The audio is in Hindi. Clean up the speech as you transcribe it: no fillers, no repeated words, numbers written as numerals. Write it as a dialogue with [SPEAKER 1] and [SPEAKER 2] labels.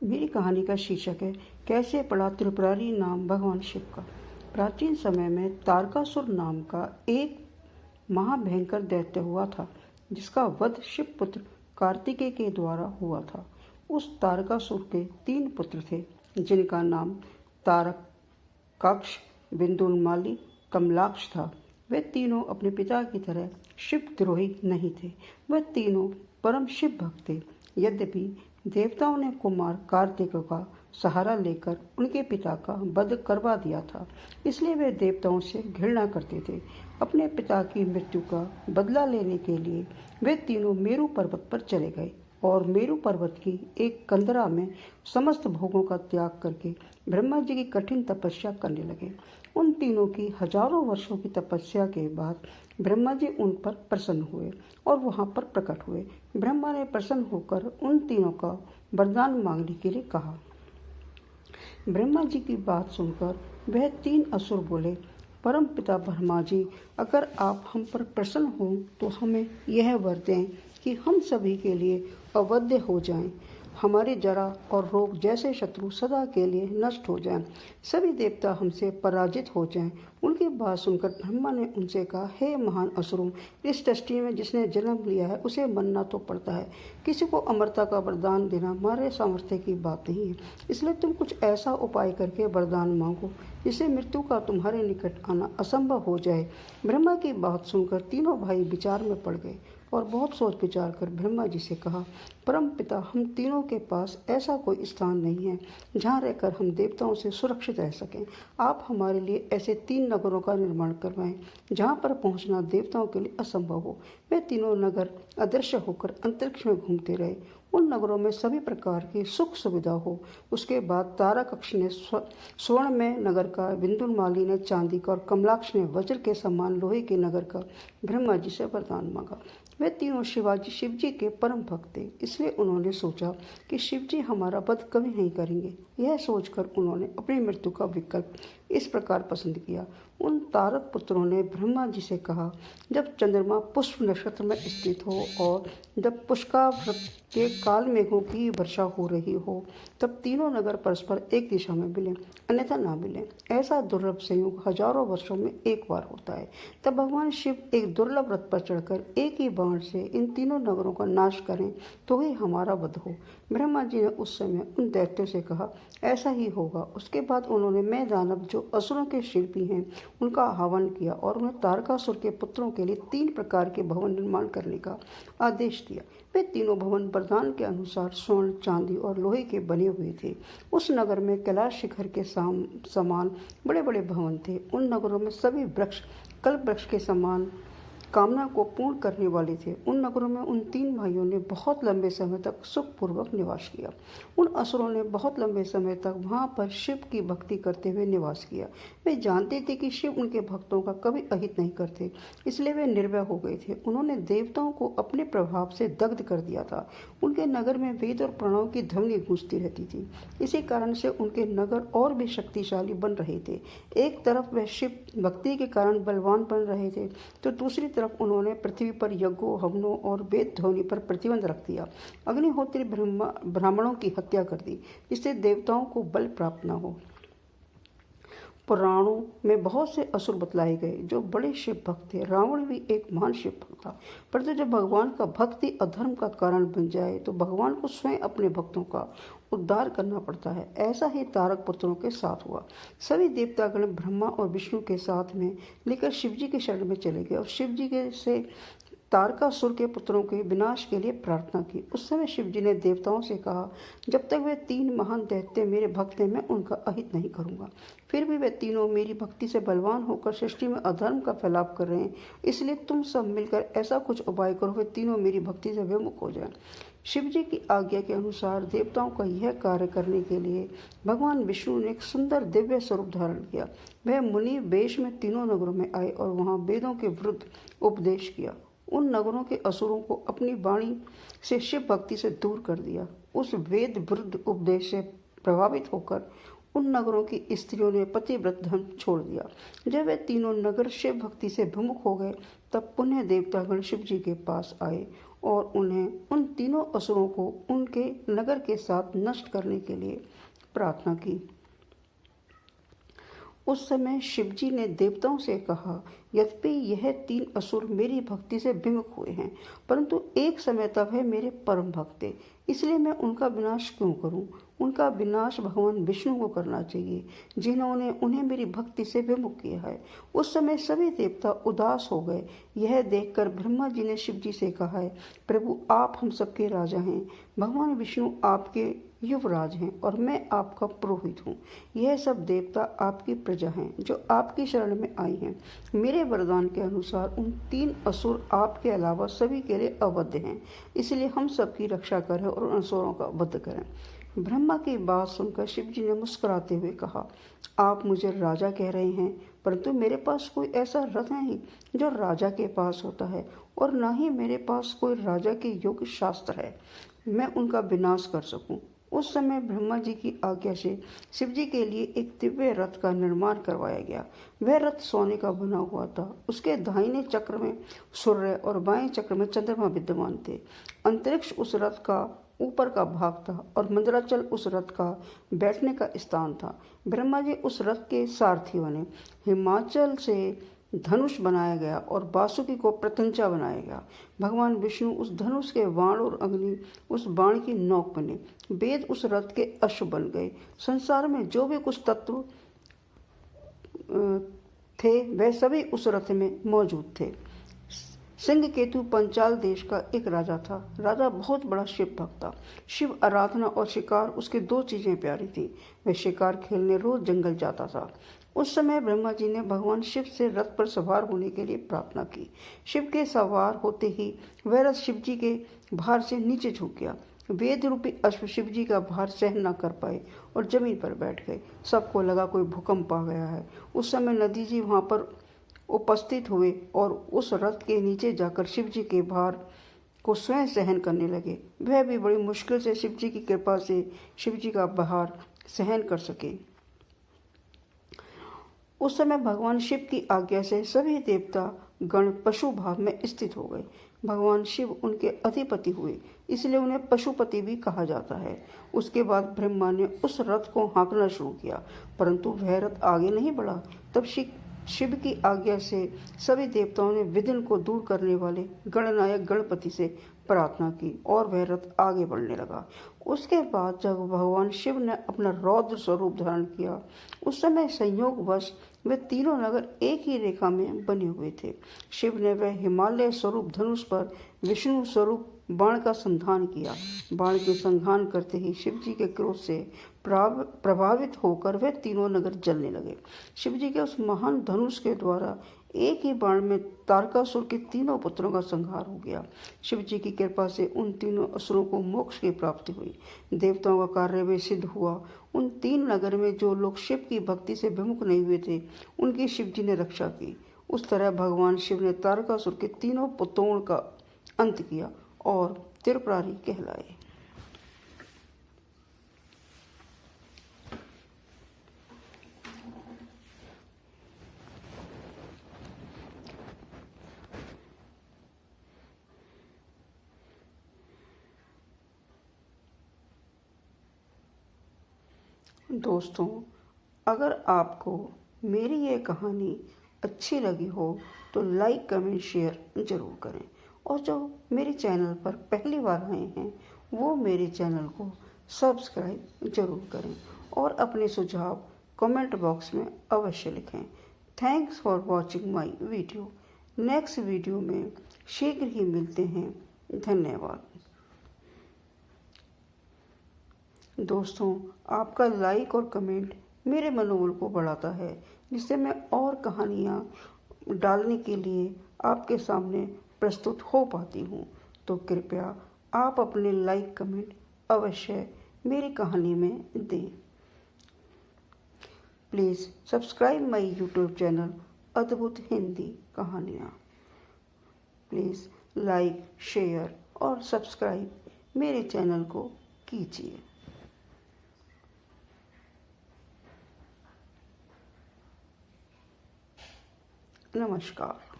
[SPEAKER 1] मेरी कहानी का शीर्षक है कैसे पड़ा त्रिपुरारी नाम भगवान शिव का। प्राचीन समय में तारकासुर नाम का एक महाभयंकर दैत्य हुआ था, जिसका वध शिव पुत्र कार्तिकेय के द्वारा हुआ था। उस तारकासुर के 3 पुत्र थे, जिनका नाम तारकाक्ष, बिंदुनमाली, कमलाक्ष था। वे तीनों अपने पिता की तरह शिवद्रोही नहीं थे। वे तीनों परम शिव भक्त थे। यद्यपि देवताओं ने कुमार कार्तिक का सहारा लेकर उनके पिता का वध करवा दिया था, इसलिए वे देवताओं से घृणा करते थे। अपने पिता की मृत्यु का बदला लेने के लिए वे तीनों मेरु पर्वत पर चले गए और मेरु पर्वत की एक कंदरा में समस्त भोगों का त्याग करके ब्रह्मा जी की कठिन तपस्या करने लगे। उन तीनों की हजारों वर्षों की तपस्या के बाद ब्रह्मा जी उन पर प्रसन्न हुए और वहां पर प्रकट हुए। ब्रह्मा ने प्रसन्न होकर उन तीनों का वरदान मांगने के लिए कहा। ब्रह्मा जी की बात सुनकर वह 3 असुर बोले, परम पिता ब्रह्मा जी, अगर आप हम पर प्रसन्न हो तो हमें यह वर दें कि हम सभी के लिए अवध्य हो जाएं। हमारे जरा और रोग जैसे शत्रु सदा के लिए नष्ट हो जाएं। सभी देवता हमसे पराजित हो जाएं। उनकी बात सुनकर ब्रह्मा ने उनसे कहा, हे महान असुरों, इस सृष्टि में जिसने जन्म लिया है उसे मरना तो पड़ता है। किसी को अमरता का वरदान देना हमारे सामर्थ्य की बात नहीं है, इसलिए तुम कुछ ऐसा उपाय करके वरदान मांगो जिससे मृत्यु का तुम्हारे निकट आना असंभव हो जाए। ब्रह्मा की बात सुनकर तीनों भाई विचार में पड़ गए और बहुत सोच विचार कर ब्रह्मा जी से कहा, परम पिता, हम तीनों के पास ऐसा कोई स्थान नहीं है जहाँ रहकर हम देवताओं से सुरक्षित रह सकें। आप हमारे लिए ऐसे 3 नगरों का निर्माण करवाएं जहाँ पर पहुँचना देवताओं के लिए असंभव हो। वे तीनों नगर अदृश्य होकर अंतरिक्ष में घूमते रहे। उन नगरों में सभी प्रकार की सुख सुविधा हो। उसके बाद तारकाक्ष ने स्वर्ण में नगर का, बिंदुनमाली ने चांदी का और कमलाक्ष ने वज्र के समान लोहे के नगर का ब्रह्मा जी से वरदान मांगा। वे तीनों शिव जी के परम भक्त थे, इसलिए उन्होंने सोचा कि शिव जी हमारा वध कभी नहीं करेंगे। यह सोचकर उन्होंने अपनी मृत्यु का विकल्प इस प्रकार पसंद किया। उन तारक पुत्रों ने ब्रह्मा जी से कहा, जब चंद्रमा पुष्प नक्षत्र में स्थित हो और जब पुष्करावृत के काल मेघों की वर्षा हो रही हो, तब तीनों नगर परस्पर एक दिशा में मिलें, अन्यथा ना मिलें। ऐसा दुर्लभ संयोग हजारों वर्षों में एक बार होता है। तब भगवान शिव एक दुर्लभ रथ पर चढ़कर एक ही बाण से इन तीनों नगरों का नाश करें तो ही हमारा वध हो। ब्रह्मा जी ने उस समय उन दैत्यों से कहा, ऐसा ही होगा। उसके बाद उन्होंने मैं दानव, जो असुरों के शिल्पी हैं, उनका आह्वान किया और उन्हें तारकासुर के पुत्रों के लिए 3 प्रकार के भवन निर्माण करने का आदेश दिया। वे तीनों भवन वरदान के अनुसार स्वर्ण, चांदी और लोहे के बने हुए थे। उस नगर में कैलाश शिखर के समान बड़े बड़े भवन थे। उन नगरों में सभी वृक्ष कल्प वृक्ष के समान कामना को पूर्ण करने वाले थे। उन नगरों में उन 3 भाइयों ने बहुत लंबे समय तक सुखपूर्वक निवास किया। उन असुरों ने बहुत लंबे समय तक वहां पर शिव की भक्ति करते हुए निवास किया। वे जानते थे कि शिव उनके भक्तों का कभी अहित नहीं करते, इसलिए वे निर्भय हो गए थे। उन्होंने देवताओं को अपने प्रभाव से दग्ध कर दिया था। उनके नगर में वेद और प्रणव की ध्वनि गूंजती रहती थी। इसी कारण से उनके नगर और भी शक्तिशाली बन रहे थे। एक तरफ वे शिव भक्ति के कारण बलवान बन रहे थे, तो दूसरी तरफ उन्होंने पृथ्वी पर यज्ञों, हवनों और वेद ध्वनि पर प्रतिबंध रख दिया। अग्निहोत्री ब्राह्मणों की हत्या कर दी, जिससे देवताओं को बल प्राप्त न हो। पुराणों में बहुत से असुर बतलाए गए जो बड़े शिव भक्त थे। रावण भी एक महान शिव भक्त था, परंतु जब भगवान का भक्ति अधर्म का कारण बन जाए तो भगवान को स्वयं अपने भक्तों का उद्धार करना पड़ता है। ऐसा ही तारक पुत्रों के साथ हुआ। सभी देवतागण ब्रह्मा और विष्णु के साथ में लेकर शिवजी के शरण में चले गए और शिवजी के से तारकासुर के पुत्रों के विनाश के लिए प्रार्थना की। उस समय शिवजी ने देवताओं से कहा, जब तक वे 3 महान दैत्य मेरे भक्त हैं, मैं उनका अहित नहीं करूंगा। फिर भी वे तीनों मेरी भक्ति से बलवान होकर सृष्टि में अधर्म का फैलाव कर रहे हैं, इसलिए तुम सब मिलकर ऐसा कुछ उपाय करो वे तीनों मेरी भक्ति से विमुख हो जाएं। शिवजी की आज्ञा के अनुसार देवताओं का यह कार्य करने के लिए भगवान विष्णु ने एक सुंदर दिव्य स्वरूप धारण किया। वह मुनि वेश में तीनों नगरों में आए और वहां वेदों के विरुद्ध उपदेश किया। उन नगरों के असुरों को अपनी वाणी से शिव भक्ति से दूर कर दिया। उस वेद विरुद्ध उपदेश से प्रभावित होकर उन नगरों की स्त्रियों ने पतिव्रत धर्म छोड़ दिया। जब वे तीनों नगर शिव भक्ति से विमुख हो गए, तब पुण्य देवतागण शिव जी के पास आए और उन्हें उन तीनों असुरों को उनके नगर के साथ नष्ट करने के लिए प्रार्थना की। उस समय शिवजी ने देवताओं से कहा, यद्यपि यह 3 असुर मेरी भक्ति से विमुख हुए हैं, परंतु एक समय तब है मेरे परम भक्त थे, इसलिए मैं उनका विनाश क्यों करूं? उनका विनाश भगवान विष्णु को करना चाहिए, जिन्होंने उन्हें मेरी भक्ति से विमुख किया है। उस समय सभी देवता उदास हो गए। यह देखकर ब्रह्मा जी ने शिव जी से कहा है, प्रभु आप हम सबके राजा हैं, भगवान विष्णु आपके युवराज हैं और मैं आपका पुरोहित हूँ। यह सब देवता आपकी प्रजा हैं जो आपकी शरण में आई हैं। मेरे वरदान के अनुसार उन 3 असुर आपके अलावा सभी के लिए अवध हैं, इसलिए हम सबकी रक्षा करें और उन असुरों का वध करें। ब्रह्मा की बात सुनकर शिव जी ने मुस्कुराते हुए कहा, आप मुझे राजा कह रहे हैं, परंतु मेरे पास कोई ऐसा रथ नहीं जो राजा के पास होता है, और न ही मेरे पास कोई राजा के योग्य शास्त्र है मैं उनका विनाश कर सकूं। उस समय ब्रह्मा जी की आज्ञा से शिव जी के लिए एक दिव्य रथ का निर्माण करवाया गया। वह रथ सोने का बना हुआ था। उसके दाहिने चक्र में सूर्य और बाएं चक्र में चंद्रमा विद्यमान थे। अंतरिक्ष उस रथ का ऊपर का भाग था और मंदराचल उस रथ का बैठने का स्थान था। ब्रह्मा जी उस रथ के सारथी बने। हिमाचल से धनुष बनाया गया और बासुकी को प्रत्यंचा बनाया गया। भगवान विष्णु उस धनुष के बाण और अग्नि उस बाण की नोक बने। वेद उस रथ के अश्व बन गए। संसार में जो भी कुछ तत्व थे वह सभी उस रथ में मौजूद थे। सिंह केतु पंचाल देश का एक राजा था। राजा बहुत बड़ा शिव भक्त था। शिव आराधना और शिकार उसके 2 चीजें प्यारी थी। वह शिकार खेलने रोज जंगल जाता था। उस समय ब्रह्मा जी ने भगवान शिव से रथ पर सवार होने के लिए प्रार्थना की। शिव के सवार होते ही वह रथ शिव जी के भार से नीचे झुक गया। वेद रूपी अश्व शिव जी का भार सहन न कर पाए और जमीन पर बैठ गए। सबको लगा कोई भूकंप आ गया है। उस समय नदी जी वहां पर उपस्थित हुए और उस रथ के नीचे जाकर शिव जी के भार को स्वयं सहन करने लगे। वह भी बड़ी मुश्किल से शिव जी की कृपा से शिव जी का भार सहन कर सके। उस समय भगवान शिव की आज्ञा से सभी देवता गण पशु भाव में स्थित हो गए। भगवान शिव उनके अधिपति हुए, इसलिए उन्हें पशुपति भी कहा जाता है। उसके बाद ब्रह्मा ने उस रथ को हाँकना शुरू किया, परंतु वह रथ आगे नहीं बढ़ा। तब शिव की आज्ञा से सभी देवताओं ने विघ्न को दूर करने वाले गणनायक गणपति से प्रार्थना की और वह रथ आगे बढ़ने लगा। उसके बाद जब भगवान शिव ने अपना रौद्र स्वरूप धारण किया, उस समय संयोगवश वे तीनों नगर एक ही रेखा में बने हुए थे। शिव ने वह हिमालय स्वरूप धनुष पर विष्णु स्वरूप बाण का संधान किया। बाण के संधान करते ही शिव जी के क्रोध से प्रभावित होकर वे तीनों नगर जलने लगे। शिव जी के उस महान धनुष के द्वारा एक ही बाण में तारकासुर के तीनों पुत्रों का संहार हो गया। शिव जी की कृपा से उन तीनों असुरों को मोक्ष की प्राप्ति हुई। देवताओं का कार्य भी सिद्ध हुआ। उन 3 नगर में जो लोग शिव की भक्ति से विमुख नहीं हुए थे, उनकी शिव जी ने रक्षा की। उस तरह भगवान शिव ने तारकासुर के तीनों पुत्रों का अंत किया और त्रिपुरारी कहलाए। दोस्तों, अगर आपको मेरी ये कहानी अच्छी लगी हो तो लाइक कमेंट शेयर ज़रूर करें, और जो मेरे चैनल पर पहली बार आए हैं वो मेरे चैनल को सब्सक्राइब ज़रूर करें और अपने सुझाव कमेंट बॉक्स में अवश्य लिखें। Thanks for watching my video. Next video में शीघ्र ही मिलते हैं। धन्यवाद। दोस्तों, आपका लाइक और कमेंट मेरे मनोबल को बढ़ाता है, जिससे मैं और कहानियाँ डालने के लिए आपके सामने प्रस्तुत हो पाती हूँ। तो कृपया आप अपने लाइक कमेंट अवश्य मेरी कहानी में दें। Please subscribe my YouTube channel अद्भुत हिंदी कहानियाँ। प्लीज़ लाइक, शेयर और सब्सक्राइब मेरे चैनल को कीजिए। नमस्कार।